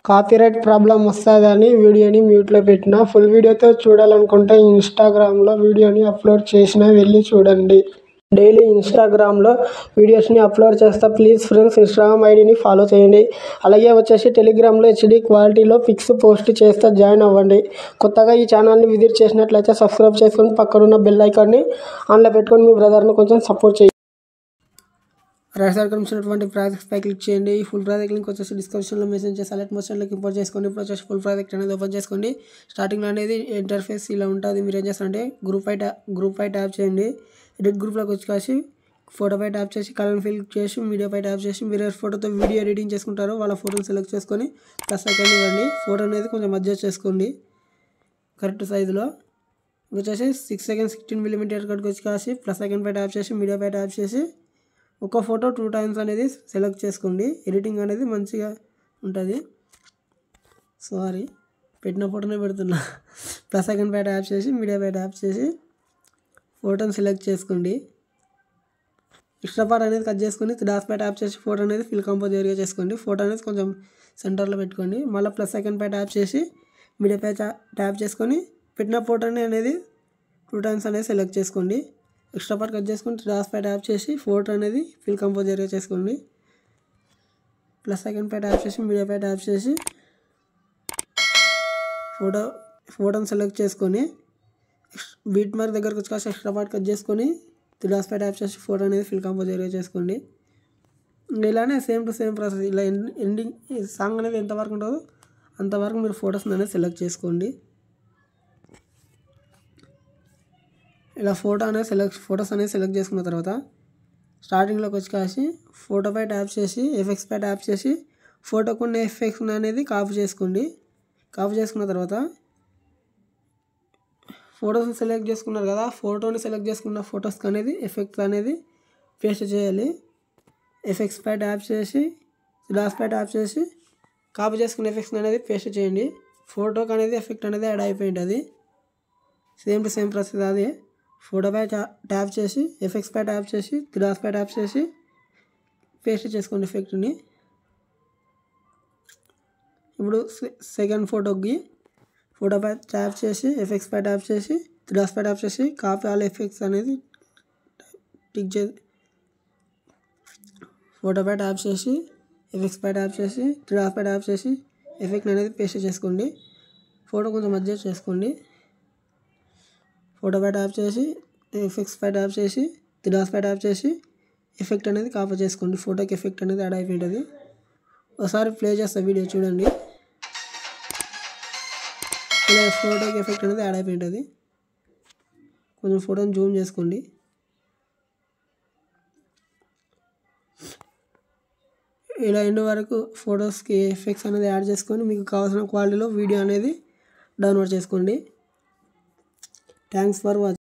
Copyright problem వస్తుందని వీడియోని మ్యూట్లో పెట్టిన. ఫుల్ వీడియోతో చూడాలనుకుంటే ఇన్స్టాగ్రామ్లో వీడియోని అప్లోడ్ చేసిన వెళ్ళి చూడండి. డైలీ ఇన్స్టాగ్రామ్లో వీడియోస్ని అప్లోడ్ చేస్తా. ప్లీజ్ ఫ్రెండ్స్ ఇన్స్టాగ్రామ్ ఐడిని ఫాలో చేయండి. అలాగే వచ్చేసి టెలిగ్రామ్లో హెచ్డి క్వాలిటీలో పిక్స్ పోస్ట్ చేస్తే జాయిన్ అవ్వండి. కొత్తగా ఈ ఛానల్ని విజిట్ చేసినట్లయితే సబ్స్క్రైబ్ చేసుకొని పక్కనున్న బెల్ ఐకాన్ని ఆన్లో పెట్టుకొని మీ బ్రదర్ని కొంచెం సపోర్ట్ చేయండి. రైట్ సైడ్ కనిపించినటువంటి ప్రాజెక్ట్స్ పై క్లిక్ చేయండి. ఫుల్ ప్రాజెక్ట్ లింక్ వచ్చేసి డిస్క్రిప్షన్లో మెసేజ్ చేసి సెలెక్ట్ మోషన్లోకి ఇంపోర్ట్ చేసుకోండి. ఇప్పుడు వచ్చేసి ఫుల్ ప్రాజెక్ట్ అనేది ఓపెన్ చేసుకోండి. స్టార్టింగ్లో అనేది ఇంటర్ఫేస్ ఇలా ఉంటుంది. మీరు ఏం చేస్తారంటే గ్రూప్ పై ట్యాప్ చేయండి. ఎడిట్ గ్రూప్లోకి వచ్చి ఫోటో పై ట్యాప్ చేసి కలర్ ఫిల్ చేసి మీడియా పై ట్యాప్ చేసి మీరు ఫోటోతో వీడియో ఎడిటింగ్ చేసుకుంటారో వాళ్ళ ఫోటోని సెలెక్ట్ చేసుకొని ప్లస్ ఐకాన్ ఇవ్వండి. ఫోటో అనేది కొంచెం అడ్జస్ట్ చేసుకోండి కరెక్ట్ సైజులో. వచ్చేసి 6 seconds 16 mm కట్టుకు వచ్చి ప్లస్ ఐకాన్ పై ట్యాప్ చేసి మీడియా పై ట్యాప్ చేసి ఒక ఫోటో 2 times అనేది సెలెక్ట్ చేసుకోండి. ఎడిటింగ్ అనేది మంచిగా ఉంటుంది. సారీ పెట్టిన ఫోటోనే పెడుతున్నా. ప్లస్ ఐకాన్ పై ట్యాప్ చేసి మీడియా పై ట్యాప్ చేసి ఫోటోని సెలెక్ట్ చేసుకోండి. ఎక్స్ట్రా పార్ట్ అనేది కట్ చేసుకొని డాట్స్ పై ట్యాప్ చేసి ఫోటో అనేది ఫిల్ కంపోజ్ ఏరియా చేసుకోండి. ఫోటో అనేది కొంచెం సెంటర్లో పెట్టుకోండి. మళ్ళీ ప్లస్ ఐకాన్ పై ట్యాప్ చేసి మీడియా పై ట్యాప్ చేసుకొని పెట్టిన ఫోటోని అనేది 2 times అనేది సెలెక్ట్ చేసుకోండి. ఎక్స్ట్రా పార్ట్ కట్ చేసుకొని డాట్స్ పై ట్యాప్ చేసి ఫోటో అనేది ఫిల్ కంపోజ్ ఏరియా చేసుకోండి. ప్లస్ ఐకాన్ పై ట్యాప్ చేసి మీడియా పై ట్యాప్ చేసి ఫోటోని సెలెక్ట్ చేసుకొని బీట్ మార్క్ దగ్గరకు వచ్చి ఎక్స్ట్రా పార్ట్ కట్ చేసుకొని డాట్స్ పై ట్యాప్ చేసి ఫోటో అనేది ఫిల్ కంపోజ్ ఏరియా చేసుకోండి. ఇలానే సేమ్ టు సేమ్ ప్రాసెస్. ఇలా ఎండింగ్ సాంగ్ అనేది ఎంతవరకు ఉంటుందో అంతవరకు మీరు ఫొటోస్ అనేది సెలెక్ట్ చేసుకోండి. ఇలా ఫొటోస్ అనేది సెలెక్ట్ చేసుకున్న తర్వాత స్టార్టింగ్లోకి వచ్చి ఫోటో పై ట్యాప్ చేసి ఎఫెక్ట్స్ పై ట్యాప్ చేసి ఫోటోకు ఉన్న ఎఫెక్ట్స్ అనేది కాపీ చేసుకోండి. కాపీ చేసుకున్న తర్వాత ఫొటోస్ని సెలెక్ట్ చేసుకున్నారు కదా, ఫోటోని సెలెక్ట్ చేసుకున్న ఫొటోస్కి అనేది ఎఫెక్ట్స్ అనేది పేస్ట్ చేయాలి. ఎఫెక్ట్స్ పై ట్యాప్ చేసి డాట్స్ పై ట్యాప్ చేసి కాపీ చేసుకున్న ఎఫెక్ట్స్ అనేది పేస్ట్ చేయండి. ఫోటోకి అనేది ఎఫెక్ట్ అనేది యాడ్ అయిపోయి ఉంటుంది. సేమ్ టు సేమ్ ప్రాసెస్ అది. ఫోటో పై ట్యాప్ చేసి ఎఫెక్ట్స్ పై ట్యాప్ చేసి డాట్స్ పై ట్యాప్ చేసి పేస్ట్ చేసుకోండి ఎఫెక్ట్ని. ఇప్పుడు సెకండ్ ఫోటోకి ఫోటో పై ట్యాప్ చేసి ఎఫెక్ట్స్ పై ట్యాప్ చేసి డాట్స్ పై ట్యాప్ చేసి కాపీ ఆల్ ఎఫెక్ట్స్ అనేది టిక్ చేసి ఫోటో పై ట్యాప్ చేసి ఎఫెక్ట్స్ పై ట్యాప్ చేసి డాట్స్ పై ట్యాప్ చేసి ఎఫెక్ట్ అనేది పేస్ట్ చేసుకోండి. ఫోటో కొంచెం అడ్జస్ట్ చేసుకోండి. ఫోటో పై ట్యాప్ చేసి ఎఫెక్ట్స్ పై ట్యాప్ చేసి డాట్స్ పై ట్యాప్ చేసి ఎఫెక్ట్ అనేది కాపీ చేసుకోండి. ఫోటోకి ఎఫెక్ట్ అనేది యాడ్ అయిపోయి ఉంటుంది. ఒకసారి ప్లే చేస్తా వీడియో చూడండి. ఇలా ఫోటోకి ఎఫెక్ట్ అనేది యాడ్ అయిపోయి ఉంటుంది. కొంచెం ఫోటోని జూమ్ చేసుకోండి. ఇలా ఎండ్ వరకు ఫొటోస్కి ఎఫెక్ట్స్ అనేది యాడ్ చేసుకొని మీకు కావాల్సిన క్వాలిటీలో వీడియో అనేది డౌన్లోడ్ చేసుకోండి. Thanks for watching.